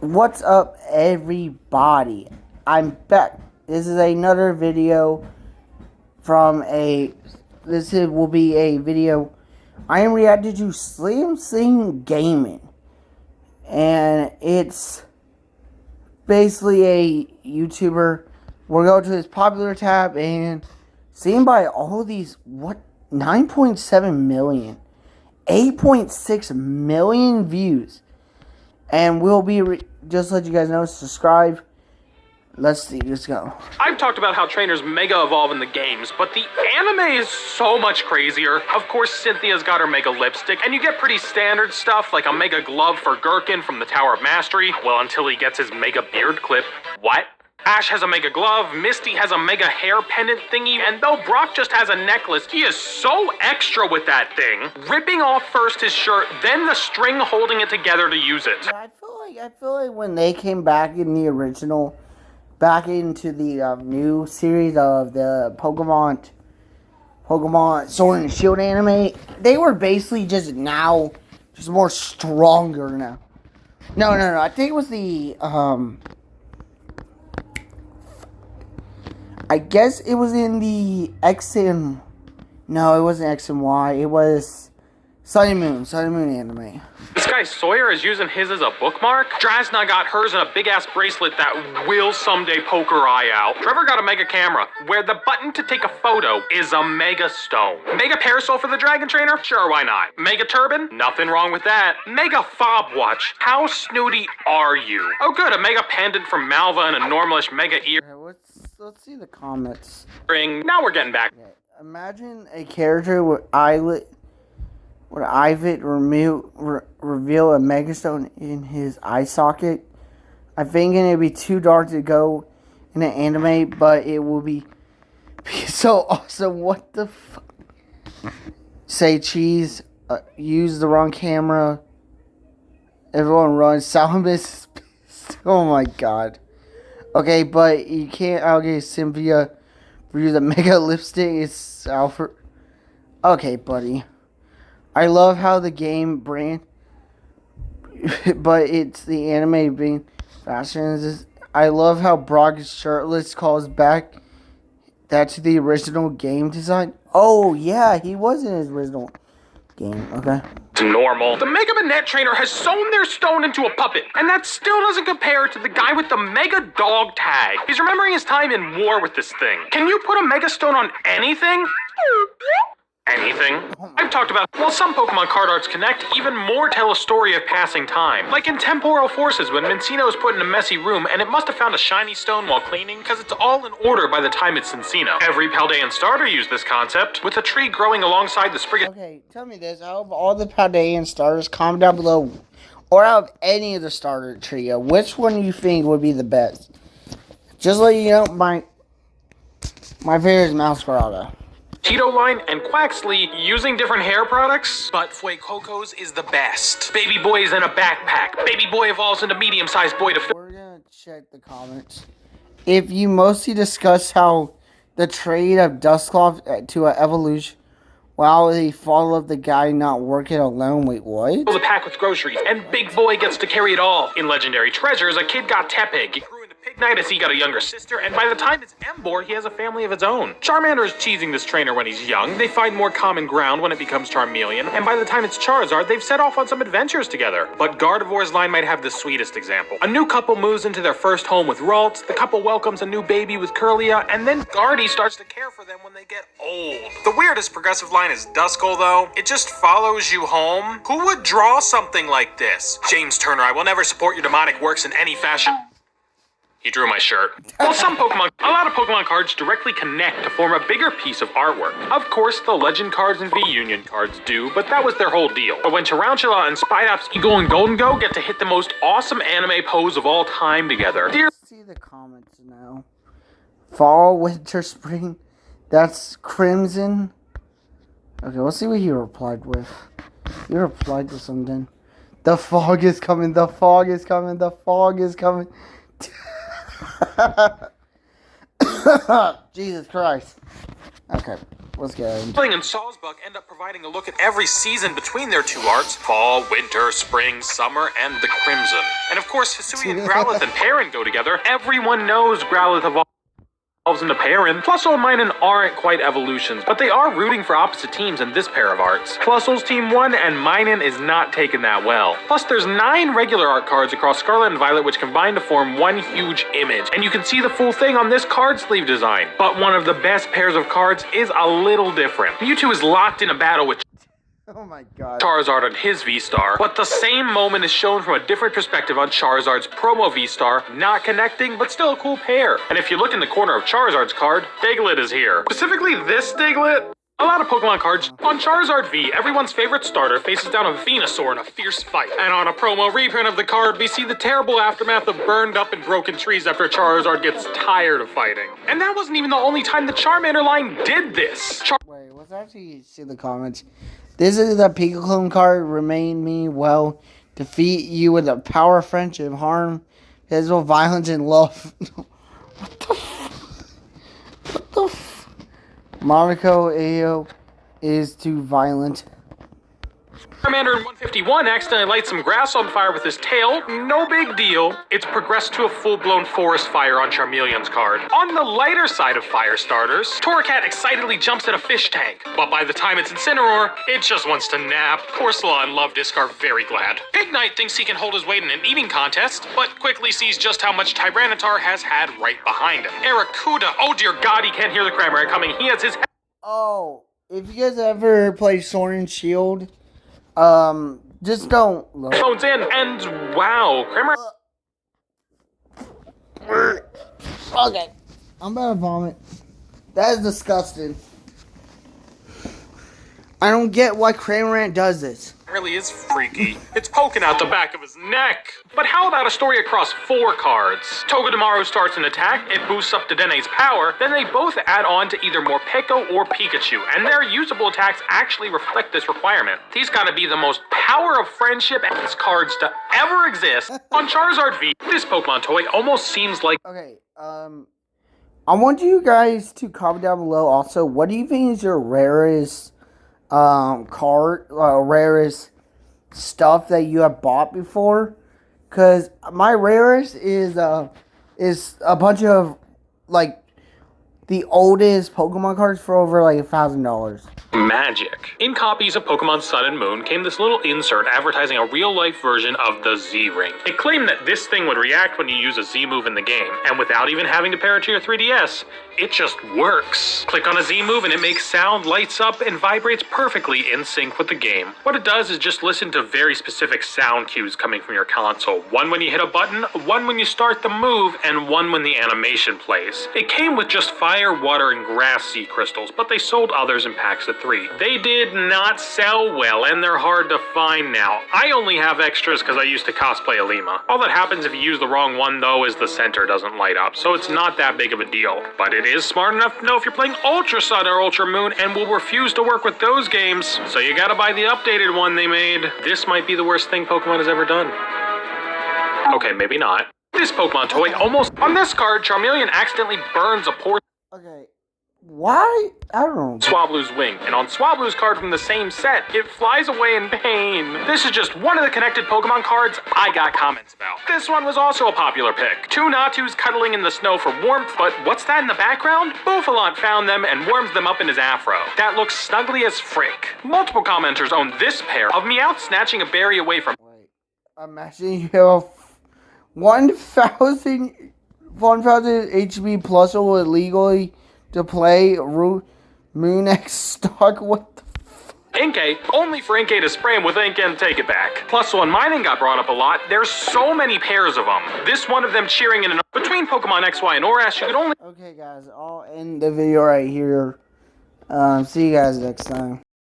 What's up, everybody? I'm back. This is another video from will be a video. I am reacting to Slim Sing Gaming. And it's basically a YouTuber. We'll go to his popular tab and seen by all these, 9.7 million, 8.6 million views. And we'll be, just to let you guys know, subscribe. Let's see, let's go. I've talked about how trainers mega evolve in the games, but the anime is so much crazier. Of course, Cynthia's got her mega lipstick, and you get pretty standard stuff like a mega glove for Gherkin from the Tower of Mastery. Well, until he gets his mega beard clip. What? Ash has a mega glove, Misty has a mega hair pendant thingy, and though Brock just has a necklace, he is so extra with that thing. Ripping off first his shirt, then the string holding it together to use it. I feel like when they came back in the original, back into the new series of the Pokemon Sword and Shield anime, they were basically just more stronger now. No, I think it was the, I guess it was in the X and... No, it wasn't X and Y. It was Sun and Moon anime. This guy Sawyer is using his as a bookmark. Drasna got hers in a big-ass bracelet that will someday poke her eye out. Trevor got a mega camera, where the button to take a photo is a mega stone. Mega parasol for the dragon trainer? Sure, why not? Mega turban? Nothing wrong with that. Mega fob watch. How snooty are you? Oh good, a mega pendant from Malva and a normalish mega ear. Okay, let's see the comments. Now we're getting back. Okay, imagine a character with Ivit reveal a megastone in his eye socket. I think it'd be too dark to go in an anime, but it will be so awesome. What the fuck? Say cheese. Use the wrong camera. Everyone runs. Salambus. Oh my god. Okay, but you can't. Okay, Cynthia. Use the mega lipstick. It's Alfred. Okay, buddy. I love how the game brand, but it's the anime being fashion. I love how Brock is shirtless calls back that to the original game design. Oh yeah, he was in his original game. Okay. Normal. The Mega Manette trainer has sewn their stone into a puppet, and that still doesn't compare to the guy with the Mega Dog tag. He's remembering his time in war with this thing. Can you put a Mega Stone on anything? Anything? I've talked about, well, some Pokemon card arts connect, even more tell a story of passing time. Like in Temporal Forces, when Minccino is put in a messy room, and it must have found a shiny stone while cleaning, because it's all in order by the time it's Cinccino. Every Paldean starter used this concept, with a tree growing alongside the sprig. Okay, tell me this, out of all the Paldean starters, comment down below, or out of any of the starter trio, which one do you think would be the best? Just let you know, my favorite is Meowscarada. Tito line and Quaxley using different hair products, but Fuecoco's is the best. Baby boy is in a backpack. Baby boy evolves into medium-sized boy to... We're gonna check the comments. If you mostly discuss how the trade of Dusclops to an evolution, while the fall of the guy not working alone, wait, what? The pack with groceries, and big boy gets to carry it all. In Legendary Treasures, a kid got Tepig. Pignite, he got a younger sister, and by the time it's Emboar, he has a family of his own. Charmander is teasing this trainer when he's young, they find more common ground when it becomes Charmeleon, and by the time it's Charizard, they've set off on some adventures together. But Gardevoir's line might have the sweetest example. A new couple moves into their first home with Ralts, the couple welcomes a new baby with Kirlia, and then Guardy starts to care for them when they get old. The weirdest progressive line is Duskull, though. It just follows you home. Who would draw something like this? James Turner, I will never support your demonic works in any fashion. He drew my shirt. Well, a lot of Pokemon cards directly connect to form a bigger piece of artwork. Of course, the Legend cards and V-Union cards do, but that was their whole deal. But when Tarantula and Spidops, Eagle and Golden Go get to hit the most awesome anime pose of all time together. See the comments now. Fall, winter, spring. That's Crimson. Okay, let's see what he replied with. He replied to something. The fog is coming. The fog is coming. The fog is coming. Jesus Christ. Okay. let's go. Bling and Sawsbuck end up providing a look at every season between their two arts: fall, winter, spring, summer, and the Crimson. And of course, Hisui and Growlithe and Perrin go together. Everyone knows Growlithe evolves into Perrin. Plusle and Minun aren't quite evolutions, but they are rooting for opposite teams in this pair of arts. Plusle's team won, and Minun is not taking that well. Plus, there's 9 regular art cards across Scarlet and Violet which combine to form one huge image, and you can see the full thing on this card sleeve design. But one of the best pairs of cards is a little different. Mewtwo is locked in a battle with Oh my god. Charizard on his V-Star, but the same moment is shown from a different perspective on Charizard's promo V-Star, not connecting, but still a cool pair. And if you look in the corner of Charizard's card, Diglett is here. Specifically this Diglett. A lot of Pokemon cards. On Charizard V, everyone's favorite starter faces down a Venusaur in a fierce fight. And on a promo reprint of the card, we see the terrible aftermath of burned up and broken trees after Charizard gets tired of fighting. And that wasn't even the only time the Charmander line did this. Wait, let's actually see the comments. This is the Pikachu card. Remain me well. Defeat you with the power of friendship. Harm, physical violence, and love. What the f? What the f? Monaco AO is too violent. Charmander in 151 accidentally lights some grass on fire with his tail. No big deal. It's progressed to a full-blown forest fire on Charmeleon's card. On the lighter side of fire starters, Torracat excitedly jumps at a fish tank. But by the time it's Incineroar, it just wants to nap. Corsola and Luvdisc are very glad. Pignite thinks he can hold his weight in an eating contest, but quickly sees just how much Tyranitar has had right behind him. Arrokuda, oh dear god, he can't hear the Cranberry coming. He has his... Oh, if you guys ever play Sword and Shield, just don't look. Phones in, and wow, Kramer. Okay, I'm about to vomit. That is disgusting. I don't get why Cramorant does this. Really is freaky. It's poking out the back of his neck. But how about a story across 4 cards? Togedemaru starts an attack, it boosts up Dedene's power, then they both add on to either Morpeko or Pikachu, and their usable attacks actually reflect this requirement. These gotta be the most power of friendship as cards to ever exist. On Charizard V, this Pokemon toy almost seems like... Okay, I want you guys to comment down below also, what do you think is your rarest rarest stuff that you have bought before? Because my rarest is a bunch of like the oldest Pokemon cards for over like $1,000. Magic. In copies of Pokemon Sun and Moon came this little insert advertising a real-life version of the Z-Ring. It claimed that this thing would react when you use a Z move in the game, and without even having to pair it to your 3DS, it just works. Click on a Z move and it makes sound, lights up, and vibrates perfectly in sync with the game. What it does is just listen to very specific sound cues coming from your console. One when you hit a button, one when you start the move, and one when the animation plays. It came with just fire, water, and grass seed crystals, but they sold others in packs of 3. They did not sell well, and they're hard to find now. I only have extras because I used to cosplay Alima. All that happens if you use the wrong one, though, is the center doesn't light up, so it's not that big of a deal. But it is smart enough to know if you're playing Ultra Sun or Ultra Moon and will refuse to work with those games, so you gotta buy the updated one they made. This might be the worst thing Pokemon has ever done. Okay, maybe not. This Pokemon toy almost... On this card, Charmeleon accidentally burns a portion... Okay, why? I don't know. Swablu's wing, and on Swablu's card from the same set, it flies away in pain. This is just one of the connected Pokemon cards I got comments about. This one was also a popular pick. 2 Natus cuddling in the snow for warmth, but what's that in the background? Bouffalant found them and warms them up in his afro. That looks snuggly as frick. Multiple commenters own this pair of Meowth snatching a berry away from... Wait, imagine you have 1,000 HP plus will illegally to play Moon X stock. What the Inkay, only for Inkay to spray him with ink and take it back. Plus, when Mining got brought up a lot, there's so many pairs of them. This one of them cheering in between Pokemon XY and Oras, you could only... Okay guys, I'll end the video right here. See you guys next time.